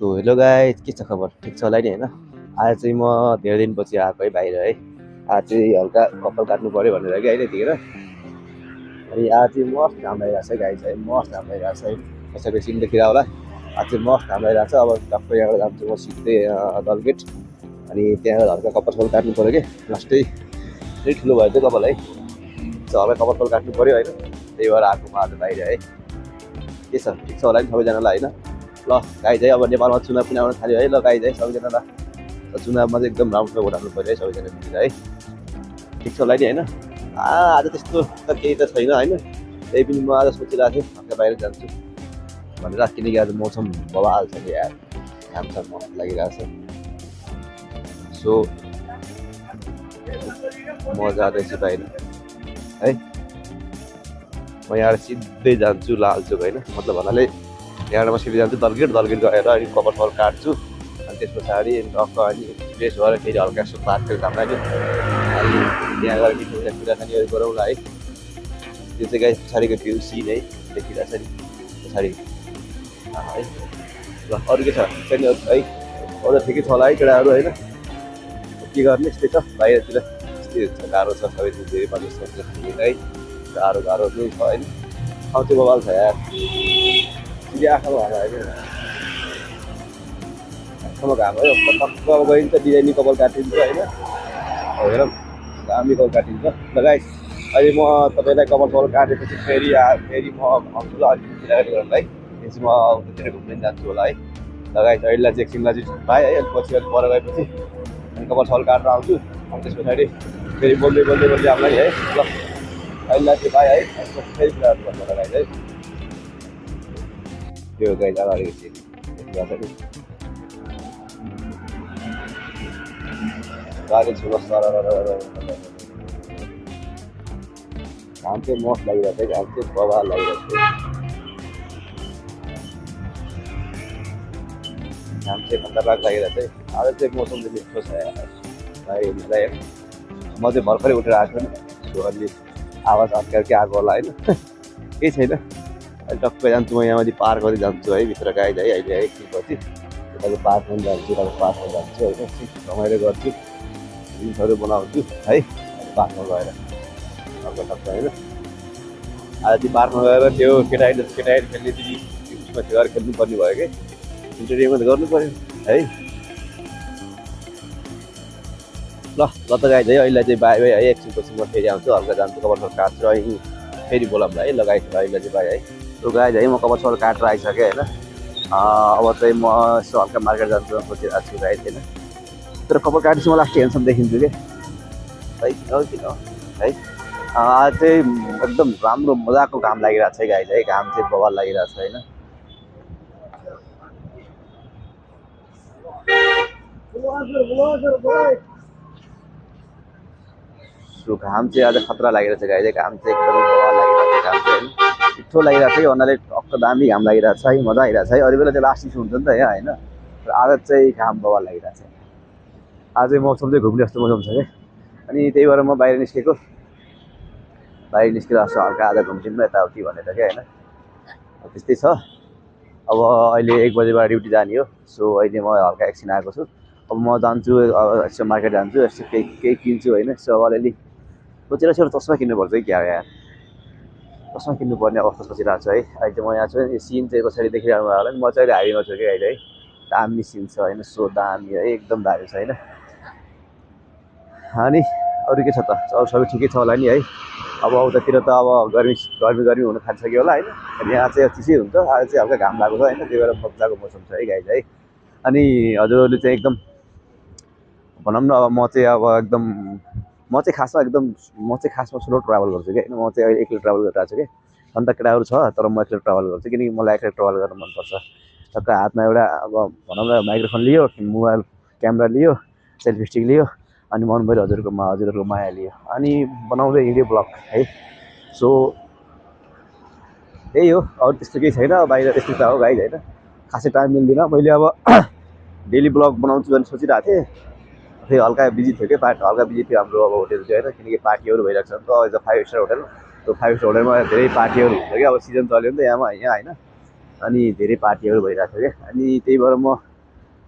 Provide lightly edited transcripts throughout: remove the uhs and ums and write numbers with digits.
तो hello guys, के छ खबर? ठिक छ होला नि हैन? आज चाहिँ म धेरै दिनपछि आएको है बाहिर है। आज चाहिँ हल्का कपाल काट्नु पर्यो भनेर कि होइन यतिखेर। अनि आज चाहिँ मस्त घाम लागिरहेको छ गाइस है, मस्त घाम लागिरहेको छ है। कसैको सिन देखिरह होला। आज चाहिँ मस्त घाम लागिरहेको छ। अब टक्क यहाँबाट जान्छु म सिधै दलगेट। अनि त्यहाँ हल्का कपाल काट्नु पर्यो कि लास्टै त्यही ठुलो भयो त्यो कपाल है। हल्का कपाल काट्नु पर्यो होइन, त्यही भएर आएको म आज बाहिर है। के छ, ठिक छ होला नि सबैजनालाई होइन? ल गाइज है, अब नेपालमा चुनाव पनि आउन थाल्यो है। ल गाइज है सबैजनालाई चुनावमा चाहिँ एकदम राम्रोसँग भोट हाल्नु पऱ्यो है सबैजना मिलेर है। ठिक छ होला नि होइन? आज त्यस्तो त केही त छैन होइन, त्यही पनि म आज सोचिरहेको थिएँ हल्का बाहिर जान्छु भनेर, किनकि आज मौसम बवाल छ कि यार, घाम छ मस्त लागिरहेको छ। सो म जाँदैछु बाहिर है। म यहाँबाट सिधै जान्छु लालचोक होइन, मतलब भन्नाले यहाँबाट म सिधै जान्छु दलगेट गएर अनि कपाल काट्छु। अनि त्यस पछाडि टक्क अनि फ्रेस भएर फेरि हल्का यसो पार्कतिर काम लाग्यो। अनि त्यहाँ गएर मिठो मिठो कुराकानीहरू गरौँला है। त्यो चाहिँ गाइस पछाडिको भ्यू सिन है देखिरहेछ नि पछाडि है। ल अरू के छ छैन है? अरू ठिकै छ होला है केटाहरू होइन? के गर्ने, यस्तै छ बाहिरतिर, यस्तै हुन्छ, गाह्रो छ सबै धेरै पानी सोच्नु है। गाह्रो नै छ होइन, ठाउँ चाहिँ बवाल छ यार। सिधै आँखामा घाम होइन, आँखामा घाम है। टक्क अब गइन्छ डिजाइनी कपाल काटिन्छ होइन, हेर दामी कपाल काटिन्छ। ल गाइस अहिले म तपाईँलाई कपाल काटेपछि फेरि म आउँछु ल अलिकति चिरागरी गर्नुलाई। त्यसपछि म उतातिर घुम्न जान्छु होला है। ल गाइस अहिलेलाई चाहिँ एकछिनलाई चाहिँ पाएँ है, अनि पछि अलिक पर गएपछि अनि कपाल काटेर आउँछु। अनि त्यस पछाडि फेरि बोल्दै आउँला नि है। ल अहिलेलाई चाहिँ पाएँ है, अनि पछि फेरि कुराहरू गर्नु होला गाइस है। त्यो गाइस अब अलिकति गाडी छुलो घाम चाहिँ मस्त लागिरहेको छ, घाम चाहिँ बवाल लागिरहेको छ, घाम चाहिँ खतरनाक लागिरहेको छ। आज चाहिँ मौसम चाहिँ मिठो छ यार। म चाहिँ भर्खरै उठेर आएको नि, सो अलि आवाज अत्काएर आएको होला होइन, केही छैन। अहिले टक्कै जान्छु म यहाँमाथि पार्कहरू जान्छु है भित्र गाइज है। अहिले एकछिनपछि यताको पार्कमा जान्छु, होइन, रमाइलो गर्छु, रिल्सहरू बनाउँछु है पार्कमा गएर टक्क होइन। आज त्यो पार्कमा गएर त्यो केटाकेटी खेल्ने उसमा गएर खेल्नुपर्ने भयो कि, इन्टरटेनमेन्ट गर्नु पऱ्यो है। ल त गाइज है अहिले चाहिँ बाई बाई है। एकछिनपछि म फेरि आउँछु, हल्का जान्छु, कपाल काट्छु अनि फेरि बोलाउँला है। लगाइन्छ अहिले चाहिँ बाई है। तो गाइज है म कपाल काटेर आइसकेँ होइन। अब चाहिँ म यसो हल्का मार्केट जान्छु सोचिरहेको छु गाइज होइन। तर कपाल काटेपछि म लास्ट हेन्डसम्म देखिन्छु कि है, किन है। आज चाहिँ एकदम राम्रो मजाको घाम लागिरहेको छ है गाइज है, घाम चाहिँ बवाल लागिरहेको छ होइन। सो घाम चाहिँ आज खतरा लागिरहेछ गाइज है, घाम चाहिँ एकदमै बवाल लागिरहेको छ। घाम चाहिँ होइन मिठो लागिरहेको छ कि भन्नाले टक्क दामी घाम लागिरहेको छ है, मजा आइरहेको छ है। अरू बेला चाहिँ लास्ट इस्यु हुन्छ नि त यहाँ होइन, तर आज चाहिँ घाम बवाल लागिरहेको छ। आज चाहिँ मौसम चाहिँ घुम्ने जस्तो मौसम छ क्या, अनि त्यही भएर म बाहिर निस्केको। बाहिर निस्केर जस्तो हल्का आज घुम्छौँ यताउति भनेर क्या होइन, त्यस्तै छ। अब अहिले 1 बजेबाट ड्युटी जाने हो, सो अहिले म हल्का एकछिन आएको छु। अब म जान्छु यसो मार्केट जान्छु, यसो केही किन्छु होइन। यसो अब अलिअलि सोचेर चस्मा किन्नुपर्छ है क्या यार, चस्मा किन्नुपर्ने अवस्था सोचिरहेको छु है। अहिले चाहिँ म यहाँ छु, यो सिन चाहिँ पछाडि देखिरहनु भयो होला नि, म चाहिँ अहिले हाइवेमा छु कि अहिले है। दामी सिन छ होइन, सो दामी है, एकदम दामी छ होइन। अनि अरू के छ त, अरू सबै ठिकै छ होला नि है। अब उतातिर त अब गर्मी हुन थालिसक्यो होला होइन, अनि यहाँ चाहिँ चिसै हुन्छ। आज चाहिँ हल्का घाम लागेको छ होइन, त्यही भएर मजाको मौसम छ है गाइज है। अनि हजुरहरूले चाहिँ एकदम भनौँ न, अब म चाहिँ खासमा स्लो ट्राभल गर्छु कि होइन। म चाहिँ अहिले एक्लै ट्राभल गरिरहेको छु कि, अन्त केटाहरू छ तर म एक्लै ट्राभल गर्छु, किनकि मलाई एक्लै ट्राभल गर्न मनपर्छ। टक्क हातमा एउटा अब भनौँ न माइक्रोफोन लियो, मोबाइल क्यामेरा लियो, सेल्फी स्टिक लियो, अनि मनभरि हजुरहरूको माया लियो, अनि बनाउँदै हिँड्यो ब्लग है। सो त्यही हो, अरू त्यस्तो केही छैन। बाहिर त्यस्तो त हो गाइज होइन, खासै टाइम मिल्दैन। मैले अब डेली ब्लग बनाउँछु भने सोचिरहेको थिएँ, फेरि हल्का बिजी थियो कि, हल्का बिजी थियो हाम्रो अब होटल चाहिँ होइन, किनकि पार्टीहरू भइरहेको छ नि त। एज अ 5 स्टार होटल, त्यो 5 स्टार होटलमा धेरै पार्टीहरू हुन्छ कि, अब सिजन चल्यो नि त यहाँ होइन, अनि धेरै पार्टीहरू भइरहेको थियो क्या। अनि त्यही भएर म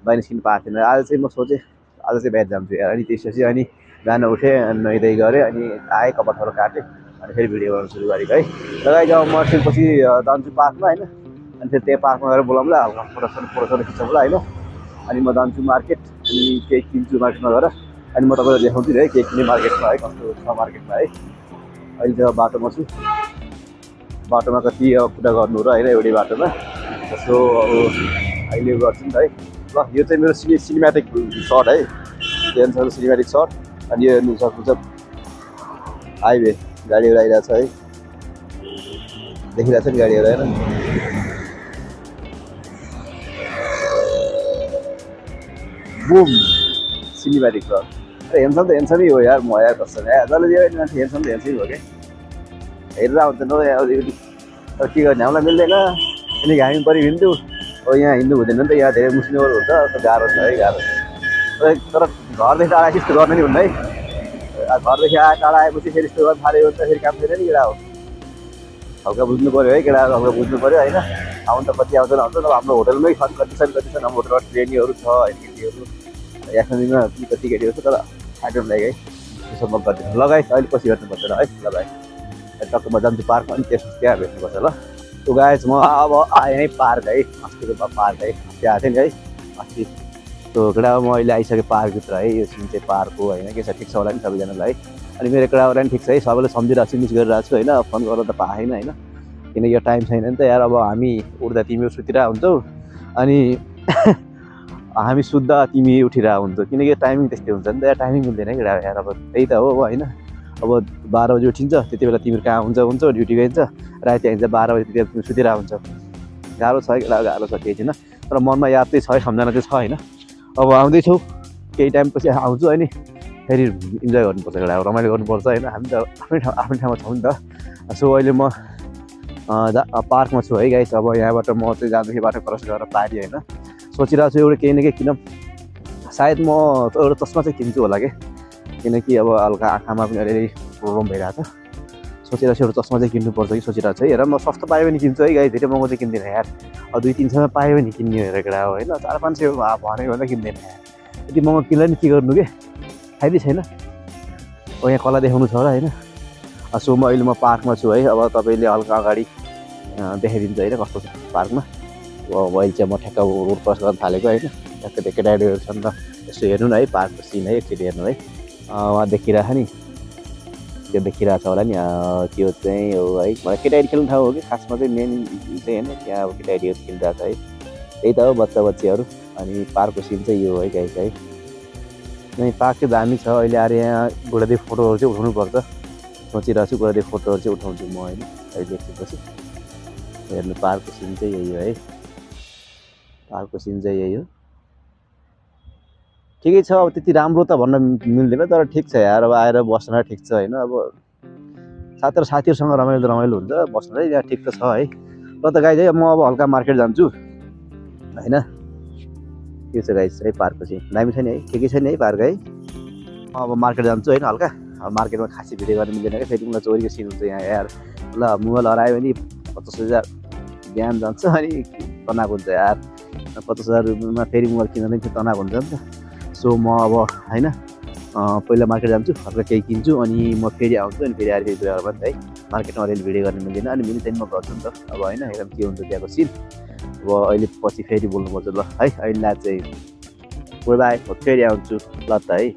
बाहिर निस्किनु पाएको थिएन। आज चाहिँ म सोचेँ आज चाहिँ बाहिर जान्छु यार। अनि त्यसपछि अनि बिहान उठेँ अनि नुहाइधुवाइ गरेँ अनि आएँ कपाल काटेँ अनि फेरि भिडियो गर्नु सुरु गरेको है। र गाइज अब म एकछिनपछि जान्छु पार्कमा होइन। अनि फेरि त्यहाँ पार्कमा गएर बोलाउँला हल्का फोटो खिचाउँला होइन। अनि म जान्छु मार्केट अनि केही किन्छु मार्केटमा गएर। अनि म तपाईँलाई देखाउँछु नि है के किन्ने मार्केटमा है कस्तो छ मार्केटमा है। अहिले चाहिँ बाटोमा छु। बाटोमा कति कुरा गर्नु र होइन एउटै बाटोमा सो अब अहिले गर्छु नि त है। ल यो चाहिँ मेरो सिनेमेटिक सर्ट है। Tension cinematic shot. अनि यो हेर्नु सक्नुहुन्छ हाइवे गाडीहरू आइरहेको छ है। देखिरहेको छ नि गाडीहरू होइन। Boom cinematic shot. अरे हेर्छौँ त हेर्छमै हो यार म यार कस्तो जसले मान्छे हेर्छौँ त हेर्छै हो क्या। हेरेर आउँछ न अलिकति तर के गर्ने हामीलाई मिल्दैन। अनि हामी परि हिन्दू हो यहाँ हिन्दू हुँदैन नि त यहाँ धेरै मुस्लिमहरू हुन्छ त गाह्रो छ है गाह्रो छ। तर घरदेखि टाढा यस्तो गर्नु नि हुन्न है। घरदेखि टाढा आएपछि फेरि यस्तो गर्नु थाल्यो भने त फेरि काम छैन नि केटा हो। हल्का बुझ्नु पऱ्यो है केटा हल्का बुझ्नु पऱ्यो होइन। आउनु त कति आउँछ नआउँछ अब हाम्रो होटलमै छन् कति छन् हाम्रो होटलमा ट्रेनीहरू छ होइन केटीहरू एसएमजीमा कति केटीहरू छ तर आई डोन्ट लाइक है त्यसो म गर्दिनँ। लगाएँ अहिले पछि गर्नुपर्छ है लगाएँ टक्क म जान्छु पार्कमा अनि त्यसपछि त्यहाँ भेट्नुपर्छ ल। त्यो गाइस म अब आएँ है पार्क है अस्तिको पार्क है अस्ति आएको थिएँ नि है अस्ति त्यो केटा म अहिले आइसकेँ पार्कभित्र है। यो सिन चाहिँ पार्क हो होइन के छ ठिक छ होला नि सबैजनालाई है। अनि मेरो केटाहरू पनि ठिक छ है सबैले सम्झिरहेको छु मिस गरिरहेको छु होइन। फोन गर्दा त पाएन होइन किनकि यो टाइम छैन नि त यार। अब हामी उठ्दा तिमीहरू सुतिरहेको हुन्छौ अनि हामी सुत्दा तिमी उठिरहेको हुन्छौ किनकि टाइमिङ त्यस्तै हुन्छ नि त यार। टाइमिङ मिल्दैन केटा यार अब त्यही त हो होइन। अब 12 बजी उठिन्छ त्यति बेला तिमीहरू कहाँ हुन्छ ड्युटी गइन्छ राति आइन्छ 12 बजी त्यति बेला तिमी सुतिरहेको हुन्छ। गाह्रो छ है केटा गाह्रो छ केही छैन तर मनमा याद चाहिँ छ है सम्झना चाहिँ छ होइन। अब आउँदैछौ केही टाइमपछि आउँछु अनि फेरि इन्जोय गर्नुपर्छ केटा रमाइलो गर्नुपर्छ होइन। हामी त आफ्नै ठाउँमा छौँ नि त। सो अहिले म पार्कमा छु है गाइस। अब यहाँबाट म चाहिँ जाँदाखेरि बाटो क्रस गरेर पारी होइन सोचिरहेको छु एउटा केही न केही किन सायद म एउटा चस्मा चाहिँ किन्छु होला कि किनकि अब हल्का आँखामा पनि अलिअलि प्रब्लम भइरहेको छ। सोचिरहेको छु एउटा चस्मा चाहिँ किन्नुपर्छ कि सोचिरहेको छु है। हेर म सस्तो पायो भने किन्छु है गाइस धेरै महँगो चाहिँ किन्दिनँ यार। अब 200-300मा पायो भने किन्ने हेरेर केटा हो होइन 400-500 भनेको भन्दा किन्दैन यार। यति महँगो किन्दा नि के गर्नु के फाइदै छैन। अब यहाँ कला देखाउनु छ र होइन। सो म अहिले पार्कमा छु है। अब तपाईँले हल्का अगाडि देखाइदिन्छ होइन कस्तो छ पार्कमा। अब अहिले चाहिँ म ठ्याक्क रोड क्रस गर्न थालेको होइन। ठ्याक्क त्यो केटाहरू छन् त यसो हेर्नु न है पार्कको सिन है एकचोटि हेर्नु है। उहाँ देखिरहेको नि त्यो देखिरहेको छ होला नि त्यो चाहिँ हो है। मलाई केटाहरू खेल्ने ठाउँ हो कि खासमा चाहिँ मेन चाहिँ होइन त्यहाँ अब केटाहरू खेलिरहेको छ है। त्यही त हो बच्चा बच्चीहरू। अनि पार्कको सिन चाहिँ यो है गाइस है। अनि पार्क चाहिँ दामी छ। अहिले आएर यहाँ गोडादेखि फोटोहरू चाहिँ उठाउनुपर्छ सोचिरहेको छु। गोडादेखि फोटोहरू चाहिँ उठाउँछु म होइन अहिले एकछिनपछि। हेर्नु पार्कको सिन चाहिँ यही हो है। पार्कको सिन चाहिँ यही हो। ठिकै छ अब त्यति राम्रो त भन्न मिल्दैन तर ठिक छ यार। अब आएर बस्न ठिक छ होइन। अब साथीहरूसँग रमाइलो हुन्छ बस्न यहाँ ठिक त छ है। र त गाइस है म अब हल्का मार्केट जान्छु होइन। यो छ गाइस है पार्कको चाहिँ दामी छ नि है ठिकै छ नि है पार्क है। अब मार्केट जान्छु होइन हल्का। अब मार्केटमा खासै भिडियो गर्न मिल्दैन क्या फेरि मलाई चोरीको सिन हुन्छ यहाँ यार। ल मोबाइल हरायो भने 50,000 बिहान जान्छ अनि तनाएको हुन्छ यार। 50,000 रुपियाँमा फेरि मोबाइल किन्दा पनि तनाएको हुन्छ नि त। सो म अब होइन पहिला मार्केट जान्छु हल्का केही किन्छु अनि म फेरि आउँछु अनि फेरि आएर फेरि गएर पनि है मार्केटमा अलिअलि भिडियो गर्न मिल्दैन अनि मिल्छ नि म गर्छु नि त अब होइन। हेरौँ के हुन्छ त्यहाँको सिन। अब अहिले पछि फेरि बोल्नुपर्छ ल है। अहिले चाहिँ गुड बाई म फेरि आउँछु ल त है।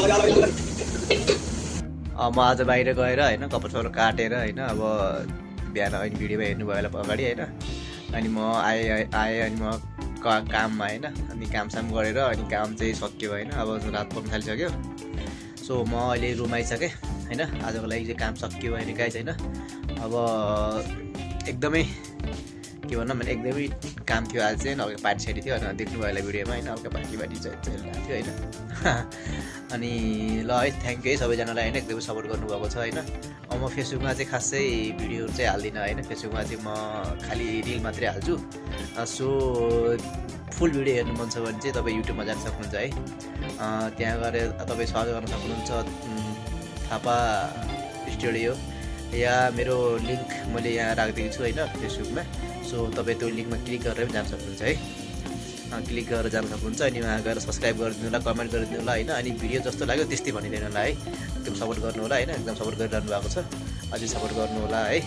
म आज बाहिर गएर होइन कपाल काटेर होइन अब बिहान अनि भिडियोमा हेर्नुभयो होला अगाडि होइन अनि म आएँ अनि म काममा होइन अनि कामसाम गरेर अनि काम चाहिँ सक्यो होइन अब रात पर्न थालिसक्यो सो म अहिले रुम आइसकेँ होइन आजको लागि चाहिँ काम सक्यो होइन गाइज होइन अब एकदमै के भनौँ भने एकदमै काम थियो आज चाहिँ हल्का पार्टी सार्टी थियो अनि देख्नुभयो होला भिडियोमा होइन हल्का पार्टी चलिरहेको थियो होइन अनि ल है थ्याङ्क यू है सबैजनालाई होइन एकदमै सपोर्ट गर्नुभएको छ होइन म फेसबुकमा चाहिँ खासै भिडियोहरू चाहिँ हाल्दिनँ होइन फेसबुकमा चाहिँ म खालि रिल मात्रै हाल्छु सो फुल भिडियो हेर्नु मन छ भने चाहिँ तपाईँ युट्युबमा जान सक्नुहुन्छ है त्यहाँ गएर तपाईँ सर्च गर्न सक्नुहुन्छ थापा स्टुडियो या मेरो लिङ्क मैले यहाँ राखिदिएको छु होइन फेसबुकमा सो तपाईँ त्यो लिङ्कमा क्लिक गरेर पनि जान सक्नुहुन्छ है क्लिक गरेर जान सक्नुहुन्छ अनि उहाँ गएर सब्सक्राइब गरिदिनु होला कमेन्ट गरिदिनु होला होइन अनि भिडियो जस्तो लाग्यो त्यस्तै भनिदिनु होला है एकदम सपोर्ट गर्नु होला होइन एकदम सपोर्ट गरिरहनु भएको छ अझै सपोर्ट गर्नु होला है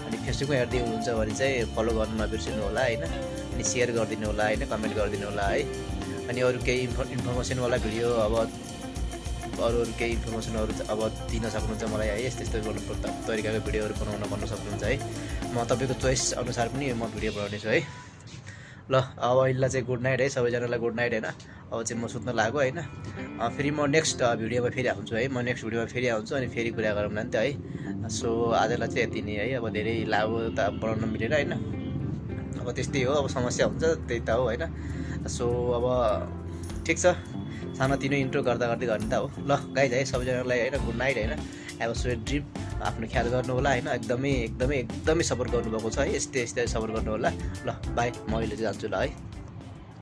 अनि फेसबुकमा हेर्दै हुनुहुन्छ भने चाहिँ फलो गर्नु नबिर्सिनु होला होइन अनि सेयर गरिदिनु होला होइन कमेन्ट गरिदिनु होला है अनि अरू केही इन्फर्मेसनवाला भिडियो अब अरू केही इन्फर्मेसनहरू अब दिन सक्नुहुन्छ मलाई है यस्तो यस्तो गर्नु तरिकाको भिडियोहरू भन्न सक्नुहुन्छ है म तपाईँको चोइस अनुसार पनि म भिडियो बनाउनेछु है ल अब अहिले चाहिँ गुड नाइट है सबैजनालाई गुड नाइट होइन अब चाहिँ म सुत्न लाग्यो होइन फेरि म नेक्स्ट भिडियोमा फेरि आउँछु है म नेक्स्ट भिडियोमा फेरि आउँछु अनि फेरि कुरा गरौँला नि त है सो आजलाई चाहिँ यति नै है अब धेरै लामो त बनाउन मिलेन होइन अब त्यस्तै हो अब समस्या हुन्छ त्यही त हो होइन सो अब ठिक छ सानोतिनो इन्ट्रो गर्दा गर्दै गर्ने त हो ल गाइज है सबैजनालाई होइन गुड नाइट होइन अब स्विट ड्रिम आफ्नो ख्याल गर्नु होला होइन एकदमै सपोर्ट गर्नुभएको छ है यस्तै सपोर्ट गर्नु होला ल बाई म अहिले चाहिँ जान्छु ल है।